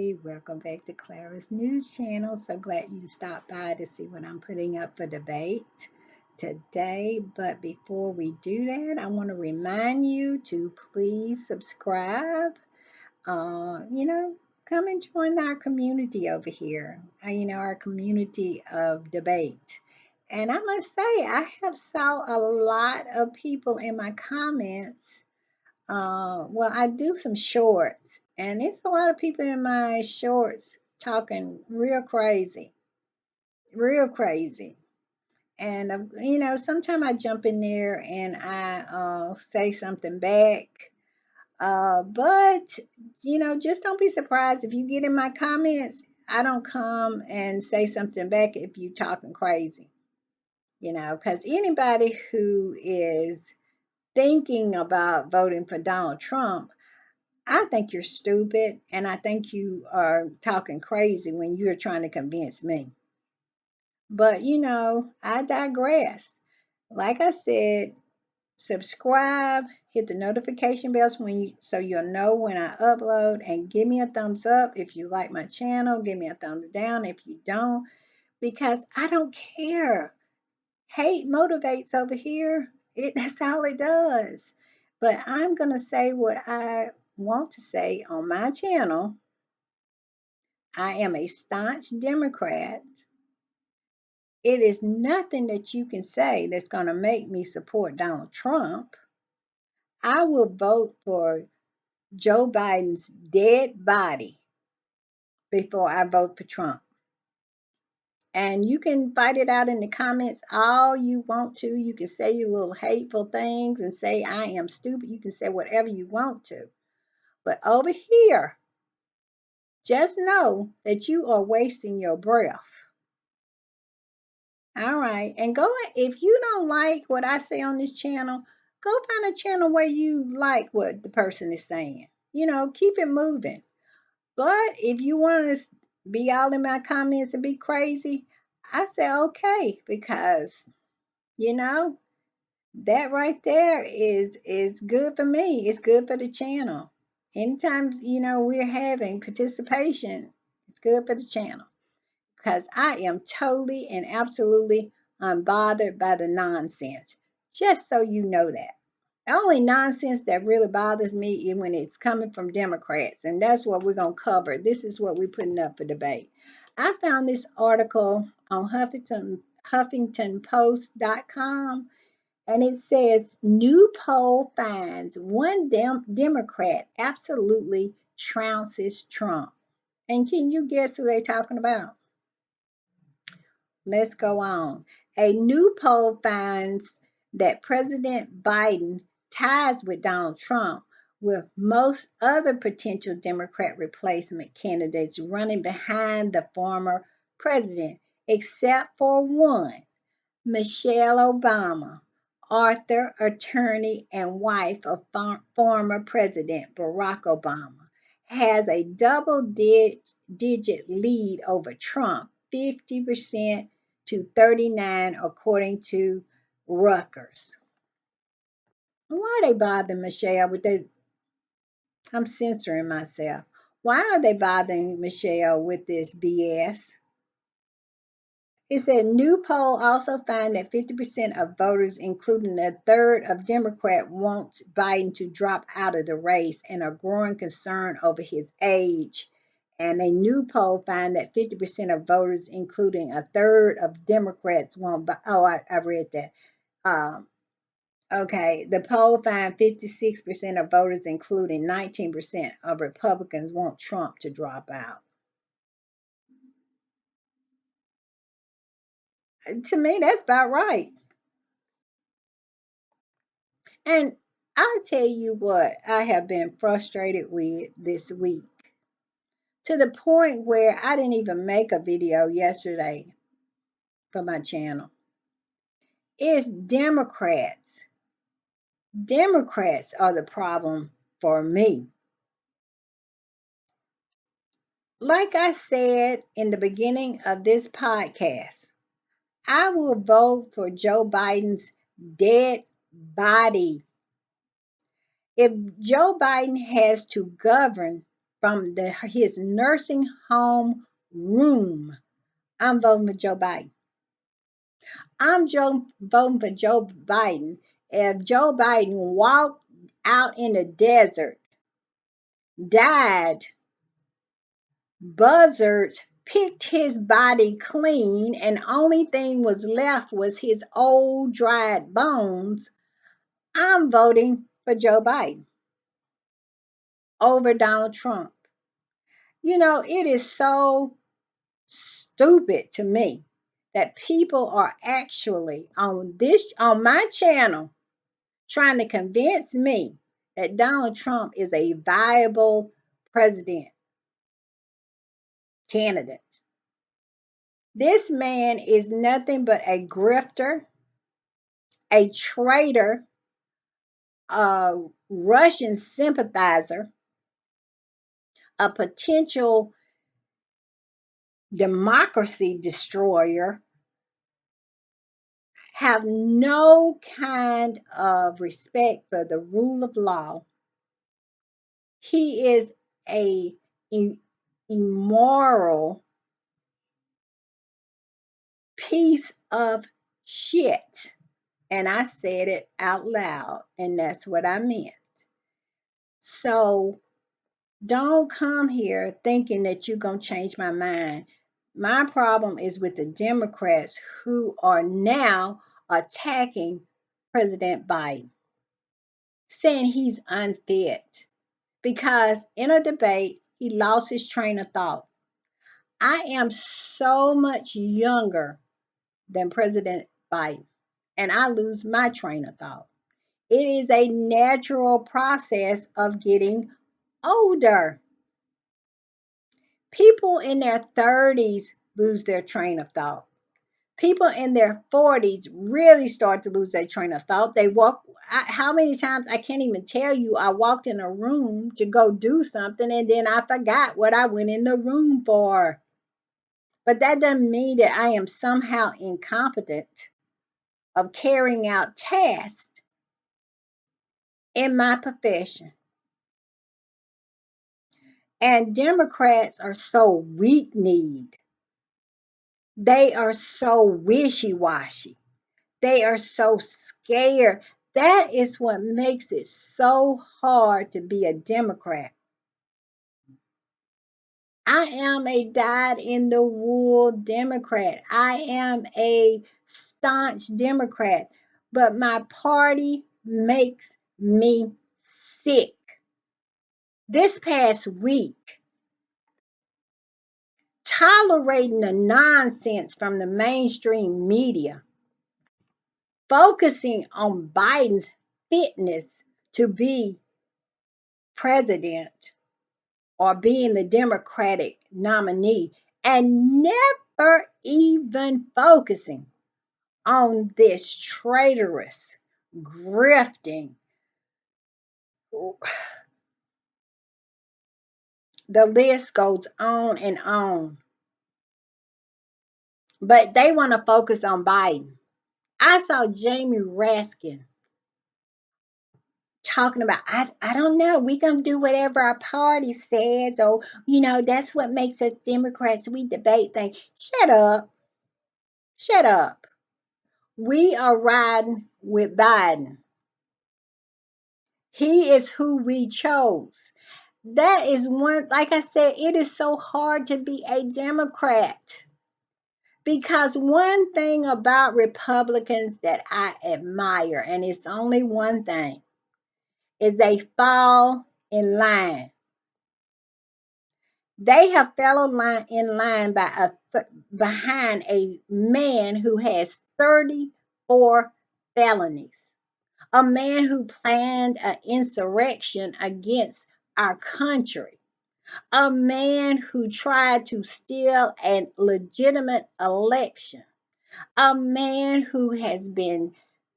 everybody. Welcome back to Clara's News Channel. So glad you stopped by to see what I'm putting up for debate today. But before we do that, I want to remind you to please subscribe. You know, come and join our community over here. Our community of debate. And I must say, I have saw a lot of people in my comments. Well, I do some shorts, and it's a lot of people in my shorts talking real crazy, real crazy. And sometimes I jump in there and I say something back. But just don't be surprised if you get in my comments. I don't come and say something back if you talking crazy. Because anybody who is thinking about voting for Donald Trump, I think you're stupid, and I think you are talking crazy when you're trying to convince me. But I digress. Like I said, subscribe, hit the notification bells so you'll know when I upload, and give me a thumbs up if you like my channel. Give me a thumbs down if you don't, because I don't care. Hate motivates over here. That's all it does. But I'm gonna say what I want to say on my channel. I am a staunch Democrat. It is nothing that you can say that's going to make me support Donald Trump. I will vote for Joe Biden's dead body before I vote for Trump. And you can fight it out in the comments all you want to. You can say your little hateful things and say I am stupid. You can say whatever you want to. But over here, just know that you are wasting your breath. All right. And if you don't like what I say on this channel, go find a channel where you like what the person is saying. Keep it moving. But if you want to be all in my comments and be crazy, I say okay, because you know that right there is good for me. It's good for the channel. Anytime we're having participation, it's good for the channel, because I am totally and absolutely unbothered by the nonsense. Just so you know that. The only nonsense that really bothers me is when it's coming from Democrats, and that's what we're going to cover. This is what we're putting up for debate. I found this article on HuffingtonPost.com, and it says new poll finds one Democrat absolutely trounces Trump. And can you guess who they're talking about? Let's go on. A new poll finds that President Biden ties with Donald Trump, with most other potential Democrat replacement candidates running behind the former president, except for one, Michelle Obama, author, attorney, and wife of former President Barack Obama, has a double-digit lead over Trump, 50% to 39, according to Reuters. Why are they bothering Michelle with this? I'm censoring myself. Why are they bothering Michelle with this BS? It said new poll also found that 50% of voters, including a third of Democrats, want Biden to drop out of the race and a growing concern over his age. And a new poll found that 50% of voters, including a third of Democrats, want. Oh, I read that. Okay, the poll found 56% of voters, including 19% of Republicans, want Trump to drop out. To me, that's about right. And I'll tell you what I have been frustrated with this week, to the point where I didn't even make a video yesterday for my channel. It's Democrats. Democrats are the problem for me. Like I said in the beginning of this podcast, I will vote for Joe Biden's dead body. If Joe Biden has to govern from his nursing home room, I'm voting for Joe Biden. Voting for Joe Biden if Joe Biden walked out in the desert, died, buzzards picked his body clean, and only thing was left was his old dried bones, I'm voting for Joe Biden over Donald Trump. It is so stupid to me that people are actually on my channel trying to convince me that Donald Trump is a viable president candidate. This man is nothing but a grifter, a traitor, a Russian sympathizer, a potential democracy destroyer, have no kind of respect for the rule of law. He is a immoral piece of shit. And I said it out loud, and that's what I meant. So don't come here thinking that you're going to change my mind. My problem is with the Democrats who are now attacking President Biden, saying he's unfit because in a debate, he lost his train of thought. I am so much younger than President Biden, and I lose my train of thought. It is a natural process of getting older. People in their 30s lose their train of thought. People in their 40s really start to lose their train of thought. How many times, I can't even tell you, I walked in a room to go do something and then I forgot what I went in the room for. But that doesn't mean that I am somehow incompetent of carrying out tasks in my profession. And Democrats are so weak-kneed. They are so wishy-washy. They are so scared. That is what makes it so hard to be a Democrat. I am a dyed in the wool Democrat. I am a staunch Democrat, but my party makes me sick. This past week, tolerating the nonsense from the mainstream media, focusing on Biden's fitness to be president or being the Democratic nominee, and never even focusing on this traitorous, grifting, the list goes on and on. But they want to focus on Biden. I saw Jamie Raskin talking about, I don't know, we're going to do whatever our party says, or, that's what makes us Democrats. We debate things. Shut up. Shut up. We are riding with Biden. He is who we chose. That is one, like I said, it is so hard to be a Democrat. Because one thing about Republicans that I admire, and it's only one thing, is they fall in line. They have fell in line behind a man who has 34 felonies, a man who planned an insurrection against our country, a man who tried to steal a legitimate election, a man who has been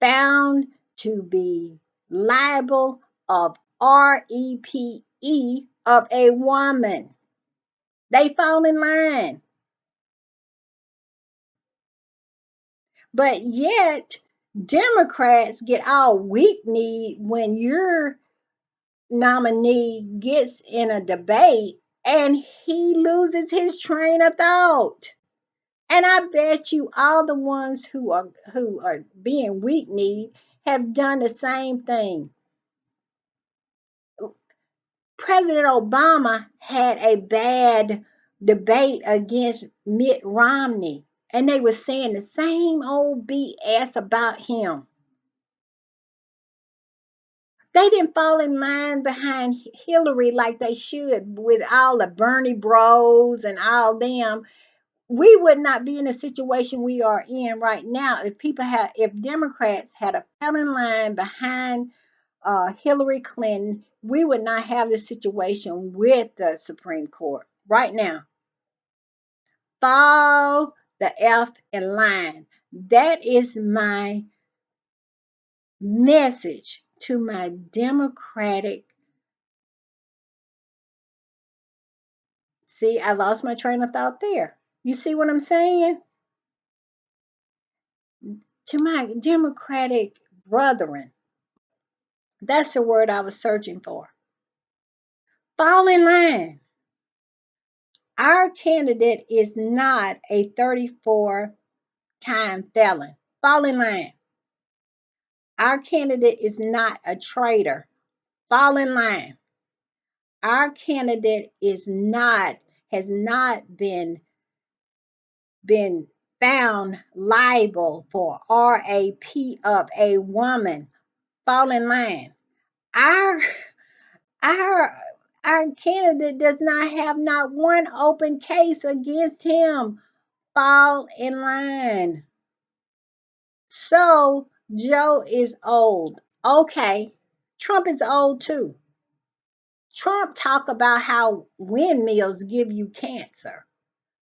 found to be liable of REPE of a woman. They fall in line. But yet, Democrats get all weak-kneed when you're nominee gets in a debate and he loses his train of thought. And I bet you all the ones who are being weak kneed have done the same thing. President Obama had a bad debate against Mitt Romney, and they were saying the same old BS about him. They didn't fall in line behind Hillary like they should with all the Bernie bros and all them. We would not be in the situation we are in right now if Democrats had a fell in line behind Hillary Clinton. We would not have this situation with the Supreme Court right now. Fall the F in line. That is my message to my Democratic. See, I lost my train of thought there. You see what I'm saying? To my Democratic brethren, that's the word I was searching for. Fall in line. Our candidate is not a 34-time felon. Fall in line. Our candidate is not a traitor. Fall in line. Our candidate has not been found liable for RAP of a woman. Fall in line. Our our our candidate does not have not one open case against him. Fall in line. So Joe is old. Okay. Trump is old too. Trump talk about how windmills give you cancer.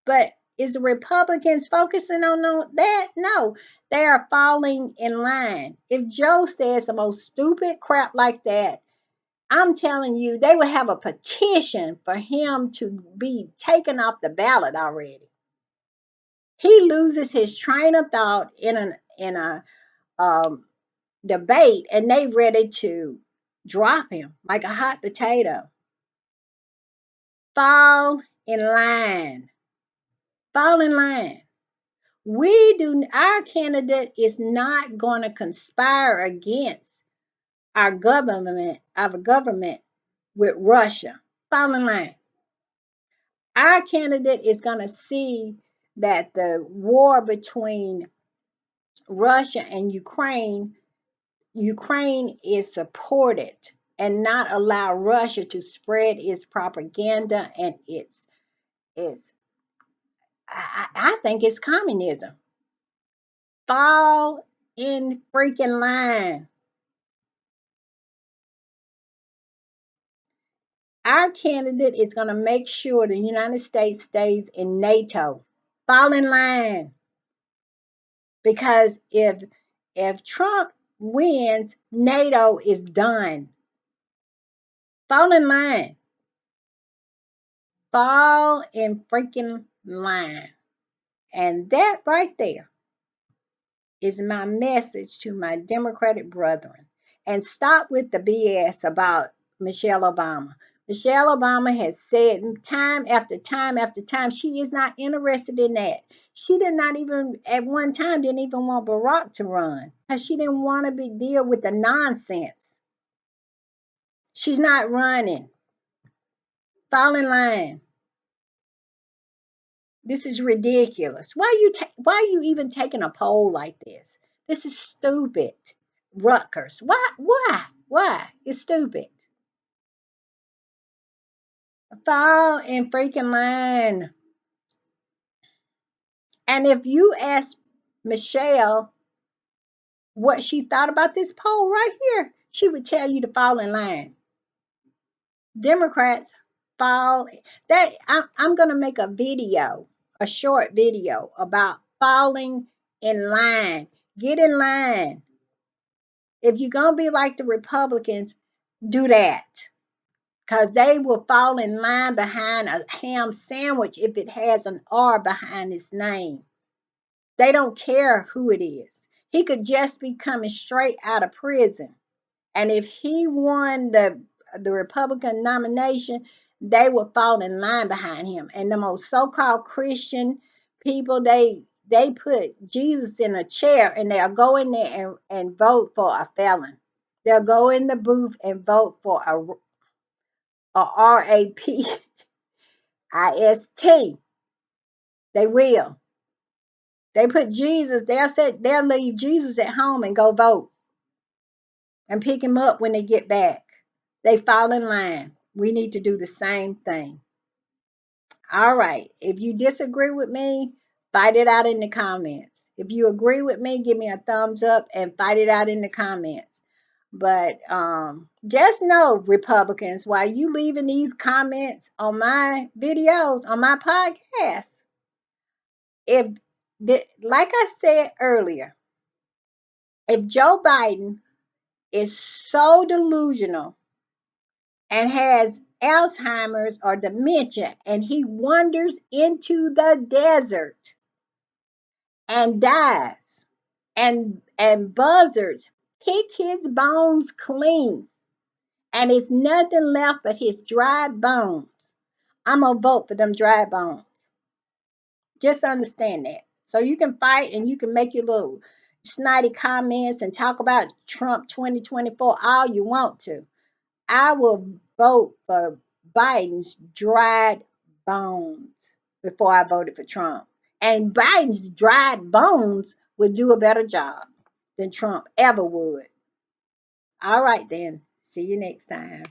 But is the Republicans focusing on that? No. They are falling in line. If Joe says the most stupid crap like that, I'm telling you, they would have a petition for him to be taken off the ballot already. He loses his train of thought in a um, debate, and they ready to drop him like a hot potato. Fall in line. Fall in line. Our candidate is not going to conspire against our government with Russia. Fall in line. Our candidate is going to see that the war between Russia and Ukraine is supported and not allow Russia to spread its propaganda and its I think it's communism. Fall in freaking line. Our candidate is going to make sure the United States stays in NATO. Fall in line. Because if Trump wins, NATO is done. Fall in line. Fall in freaking line. And that right there is my message to my Democratic brethren. And stop with the BS about Michelle Obama. Michelle Obama has said time after time after time she is not interested in that. She did not even, at one time, didn't even want Barack to run because she didn't want to deal with the nonsense. She's not running. Fall in line. This is ridiculous. Why are you even taking a poll like this? This is stupid. Rutgers. Why? It's stupid. Fall in freaking line. And if you ask Michelle what she thought about this poll right here, she would tell you to fall in line. Democrats fall. I'm going to make a short video about falling in line. Get in line. If you're going to be like the Republicans, do that. Because they will fall in line behind a ham sandwich if it has an R behind its name. They don't care who it is. He could just be coming straight out of prison. And if he won the the Republican nomination, they would fall in line behind him. And the most so-called Christian people, they put Jesus in a chair and they'll go in there and vote for a felon. They'll go in the booth and vote for a RAPIST. They will. They put Jesus, they'll leave Jesus at home and go vote and pick him up when they get back. They fall in line. We need to do the same thing. All right. If you disagree with me, fight it out in the comments. If you agree with me, give me a thumbs up and fight it out in the comments. But just know, Republicans, while you leaving these comments on my videos, on my podcast, if like I said earlier, if Joe Biden is so delusional and has Alzheimer's or dementia and he wanders into the desert and dies and buzzards pick his bones clean and it's nothing left but his dried bones, I'm gonna vote for them dried bones. Just understand that. So you can fight and you can make your little snotty comments and talk about Trump 2024 all you want to. I will vote for Biden's dried bones before I voted for Trump. And Biden's dried bones would do a better job than Trump ever would. All right, then. See you next time.